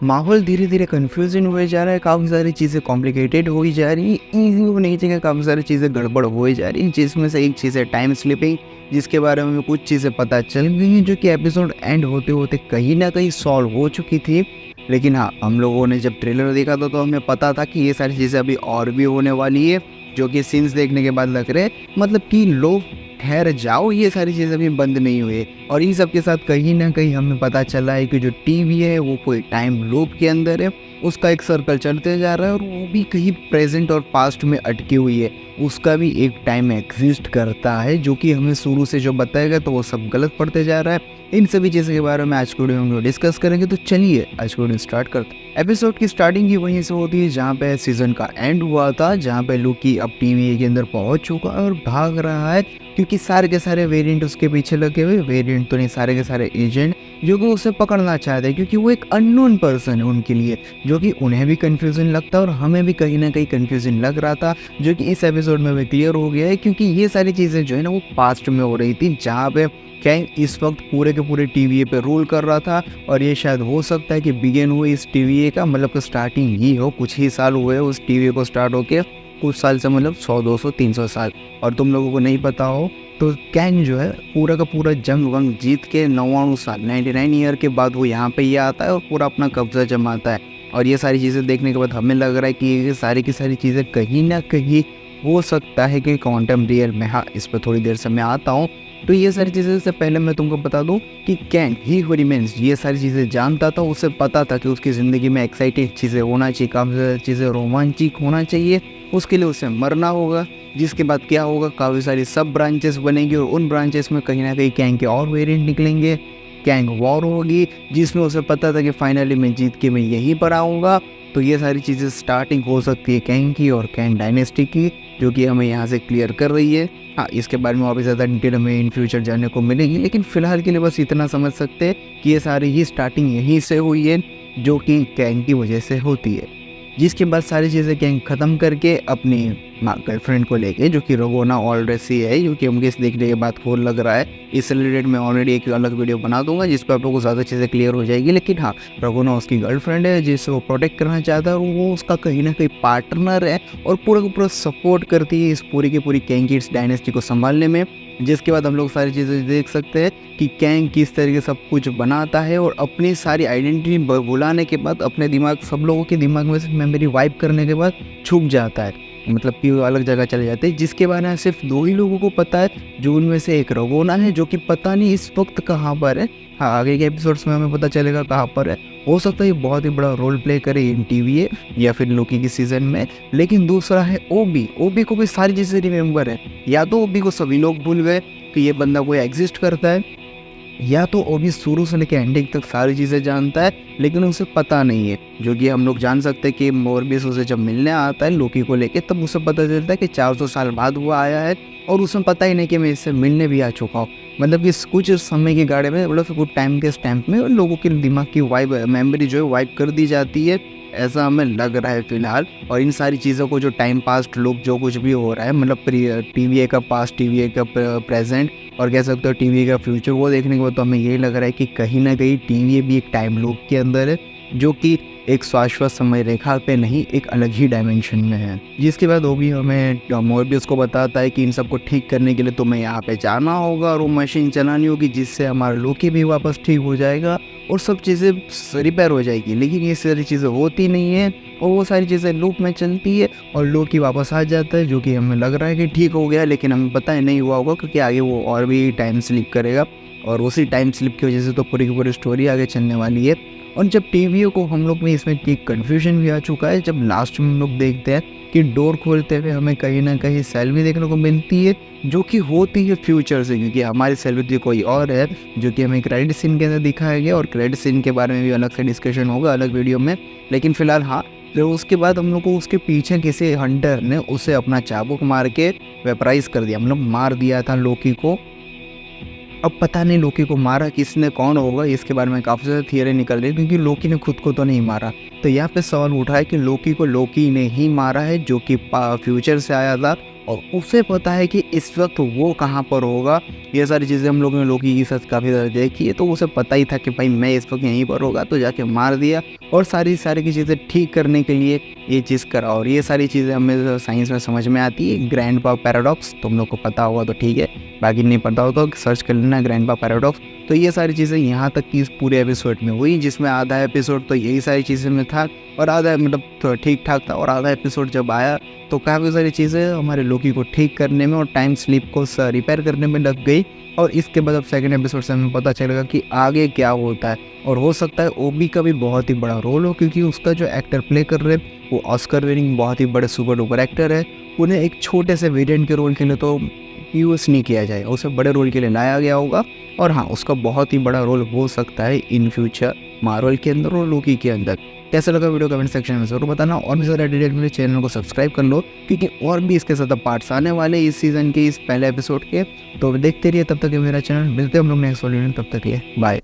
माहौल धीरे-धीरे कन्फ्यूज़न हुए जा रहा है, काफ़ी सारी चीज़ें कॉम्प्लिकेटेड होई जा रही हैं, ईज़ी होने की जगह काफ़ी सारी चीज़ें गड़बड़ होए जा रही हैं, जिसमें से एक चीज़ है टाइम स्लिपिंग, जिसके बारे में कुछ चीज़ें पता चल गई हैं, जो कि एपिसोड एंड होते-होते कहीं न कहीं सॉल्व हो चुकी थी। लेकिन हाँ, हम लोगों ने जब ट्रेलर देखा था तो हमें पता था कि ये सारी चीज़ें अभी और भी होने वाली है, जो कि सीन्स देखने के बाद लग रहे मतलब कि लोग ठहर जाओ, ये सारी चीज़ें अभी बंद नहीं हुई है। और इन सब के साथ कहीं न कहीं हमें पता चला है कि जो टीवी है वो कोई टाइम लूप के अंदर है, उसका एक सर्कल चलते जा रहा है और वो भी कहीं प्रेज़ेंट और पास्ट में अटकी हुई है। उसका भी एक टाइम एग्ज़िस्ट करता है, जो कि हमें शुरू से जो बताएगा तो वो सब गलत पड़ते जा रहा है। इन सभी चीज़ों के बारे में आज की वीडियो में हम लोग डिस्कस करेंगे, तो चलिए आज की वीडियो स्टार्ट करते हैं। एपिसोड की स्टार्टिंग ही वहीं से होती है जहाँ पे सीज़न का एंड हुआ था, जहाँ पे लूकी अब टीवी के अंदर पहुँच चुका है और भाग रहा है, क्योंकि सारे के सारे वेरिएंट उसके पीछे लगे हुए, वेरिएंट तो नहीं, सारे के सारे एजेंट जो कि उसे पकड़ना चाहते हैं, क्योंकि वो एक अननोन पर्सन है उनके लिए, जो कि उन्हें भी कन्फ्यूजन लगता है और हमें भी कहीं ना कहीं कन्फ्यूजन लग रहा था, जो कि इस एपिसोड में भी क्लियर हो गया है। क्योंकि ये सारी चीज़ें जो है ना वो पास्ट में हो रही थी, जहाँ पे कैंग इस वक्त पूरे के पूरे टीवीए पे रूल कर रहा था। और ये शायद हो सकता है कि बिगिन हुई इस टीवीए का, मतलब कि स्टार्टिंग ही हो, कुछ ही साल हुए उस टीवीए को स्टार्ट होके, कुछ साल से मतलब 100 200 300 साल। और तुम लोगों को नहीं पता हो तो कैंग जो है पूरा का पूरा जंग वंग जीत के 99 साल 99 ईयर के बाद वो यहाँ पे ये आता है और पूरा अपना कब्जा जमाता है। और ये सारी चीज़ें देखने के बाद हमें लग रहा है कि ये सारी की सारी चीज़ें कहीं ना कहीं हो सकता है कि क्वांटम रियल में, हाँ इस पर थोड़ी देर से मैं आता हूँ। तो ये सारी चीज़ें से पहले मैं तुमको बता दूं कि कैंग ही हु रिमेंस ये सारी चीज़ें जानता था, उसे पता था कि उसकी ज़िंदगी में एक्साइटिंग चीज़ें होना चाहिए, काफ़ी ज़्यादा चीज़ें रोमांचिक होना चाहिए, उसके लिए उसे मरना होगा। जिसके बाद क्या होगा, काफ़ी सारी सब ब्रांचेस बनेंगी और उन ब्रांचेस में कहीं ना कहीं कैंग के और वेरिएंट निकलेंगे, कैंग वॉर होगी, जिसमें उसे पता था कि फाइनली मैं जीत के मैं यहीं पर आऊँगा। तो ये सारी चीज़ें स्टार्टिंग हो सकती है कैंग की और कैंग डायनेस्टी की, जो कि हमें यहाँ से क्लियर कर रही है। हाँ, इसके बारे में और भी ज़्यादा डिटेल हमें इन फ्यूचर जानने को मिलेगी, लेकिन फ़िलहाल के लिए बस इतना समझ सकते हैं कि ये सारी ही स्टार्टिंग यहीं से हुई है, जो कि कैंग की वजह से होती है। जिसके बाद सारी चीज़ें कैंग ख़त्म करके अपनी गर्लफ्रेंड को लेके, जो कि रोगोना ऑलरेसी है, जो कि हमको इस देखने के बाद खोल लग रहा है, इससे रिलेटेड मैं ऑलरेडी एक अलग वीडियो बना दूंगा जिस पर आप लोगों को ज़्यादा चीज़ें क्लियर हो जाएगी। लेकिन हाँ, रोगोना उसकी गर्लफ्रेंड है जिसे वो प्रोटेक्ट करना चाहता है और वो उसका कहीं ना कहीं पार्टनर है और पूरा का पूरा सपोर्ट करती है इस पूरी की पूरी कैंग की इस डायनेस्टी को संभालने में। जिसके बाद हम लोग सारी चीज़ें देख सकते हैं कि कैंग किस तरीके सब कुछ बनाता है और अपनी सारी आइडेंटिटी भुलाने के बाद अपने दिमाग, सब लोगों के दिमाग में से मेमोरी वाइप करने के बाद छुप जाता है, मतलब कि वो अलग जगह चले जाते हैं। जिसके बारे में सिर्फ 2 ही लोगों को पता है, जो उनमें से एक रोगोना है, जो कि पता नहीं इस वक्त कहाँ पर है। हाँ, आगे के एपिसोड्स में हमें पता चलेगा कहाँ पर है। हो सकता है ये बहुत ही बड़ा रोल प्ले करे इन टीवीए या फिर लोकी की सीज़न में। लेकिन दूसरा है ओबी। ओबी को भी सारी चीज़ें रिमेंबर है, या तो ओबी को सभी लोग भूल गए कि ये बंदा कोई एग्जिस्ट करता है, या तो ओबी शुरू से लेकर एंडिंग तक सारी चीज़ें जानता है लेकिन उसे पता नहीं है। जो कि हम लोग जान सकते हैं कि मोरबियस उसे जब मिलने आता है लोकी को लेके, तब उसे पता चलता है कि 400 साल बाद वो आया है और उसे पता ही नहीं कि मैं इससे मिलने भी आ चुका हूँ। मतलब कि कुछ समय के गाड़े में, मतलब कुछ टाइम के स्टैम्प में लोगों के दिमाग की वाइब, मेमोरी जो है वाइप कर दी जाती है, ऐसा हमें लग रहा है फिलहाल। और इन सारी चीज़ों को जो टाइम पास्ट लूप जो कुछ भी हो रहा है, मतलब टीवीए का पास्ट, टीवीए का प्रेजेंट और कह सकते हो टीवीए का फ्यूचर, वो देखने के बाद तो हमें यही लग रहा है कि कहीं ना कहीं टीवीए भी एक टाइम लूप के अंदर है, जो कि एक शाश्वत समय रेखा पे नहीं, एक अलग ही डायमेंशन में है। जिसके बाद वो भी हमें मोरबियस को बताता है कि इन सबको ठीक करने के लिए तुम्हें यहाँ पे जाना होगा और वो मशीन चलानी होगी, जिससे हमारा लोकी भी वापस ठीक हो जाएगा और सब चीज़ें रिपेयर हो जाएगी। लेकिन ये सारी चीज़ें होती नहीं है और वो सारी चीज़ें लूप में चलती है और लोकी वापस आ जाता है, जो कि हमें लग रहा है कि ठीक हो गया, लेकिन हमें पता है नहीं हुआ होगा, क्योंकि आगे वो और भी टाइम स्लिप करेगा और उसी टाइम स्लिप की वजह से तो पूरी की पूरी स्टोरी आगे चलने वाली है। और जब टीवीओ को हम लोग में इसमें एक कन्फ्यूजन भी आ चुका है, जब लास्ट में हम लोग देखते हैं कि डोर खोलते हुए हमें कहीं ना कहीं सेल्वी देखने को मिलती है, जो कि होती है फ्यूचर से, क्योंकि हमारी सेल्वी कोई और है, जो कि हमें क्रेडिट सीन के अंदर दिखाया गया और क्रेडिट सीन के बारे में भी अलग से डिस्कशन होगा अलग वीडियो में। लेकिन फिलहाल हाँ, फिर उसके बाद हम लोग को उसके पीछे किसी हंटर ने उसे अपना चाबुक मार के वेपराइज कर दिया, मतलब मार दिया था लोकी को। अब पता नहीं लोकी को मारा किसने, कौन होगा, इसके बारे में काफ़ी ज़्यादा थियरी निकल रही है, क्योंकि लोकी ने खुद को तो नहीं मारा। तो यहाँ पे सवाल उठा है कि लोकी को लोकी ने ही मारा है, जो कि फ्यूचर से आया था और उसे पता है कि इस वक्त वो कहाँ पर होगा। ये सारी चीज़ें हम लोगों ने लोकी की सच काफ़ी ज़्यादा देखी है, तो उसे पता ही था कि भाई मैं इस वक्त यहीं पर होगा, तो जाके मार दिया और सारी की चीज़ें ठीक करने के लिए ये चीज़ करा। और ये सारी चीज़ें हमें साइंस में समझ में आती है। ग्रैंडपा पैराडॉक्स तुम लोग को पता होगा तो ठीक है, बाकी नहीं पता हो तो सर्च कर लेना ग्रैंडपा पैराडॉक्स। तो ये सारी चीज़ें यहाँ तक की इस पूरे एपिसोड में हुई, जिसमें आधा एपिसोड तो यही सारी चीज़ें में था और आधा मतलब तो ठीक ठाक था, और आधा एपिसोड जब आया तो काफ़ी सारी चीज़ें हमारे लोकी को ठीक करने में और टाइम स्लिप को रिपेयर करने में लग गई। और इसके बाद अब सेकंड एपिसोड से हमें पता चलेगा कि आगे क्या होता है, और हो सकता है ओबी का भी बहुत ही बड़ा रोल हो, क्योंकि उसका जो एक्टर प्ले कर रहे हैं वो ऑस्कर विनिंग बहुत ही बड़े सुपर डुपर एक्टर है। उन्हें एक छोटे से वेरिएंट के रोल के लिए तो यूज़ नहीं किया जाएगा, उसे बड़े रोल के लिए लाया गया होगा। और हाँ, उसका बहुत ही बड़ा रोल हो सकता है इन फ्यूचर मार्वल के अंदर और लोकी के अंदर। कैसा लगा वीडियो कमेंट सेक्शन में ज़रूर बताना, और भी ज़्यादा डिटेल मेरे चैनल को सब्सक्राइब कर लो, क्योंकि और भी इसके साथ पार्ट्स आने वाले इस सीज़न के इस पहले एपिसोड के। तो देखते रहिए, तब तक ये मेरा चैनल। मिलते हैं हम लोग नेक्स्ट वीडियो में, तब तक ये बाय।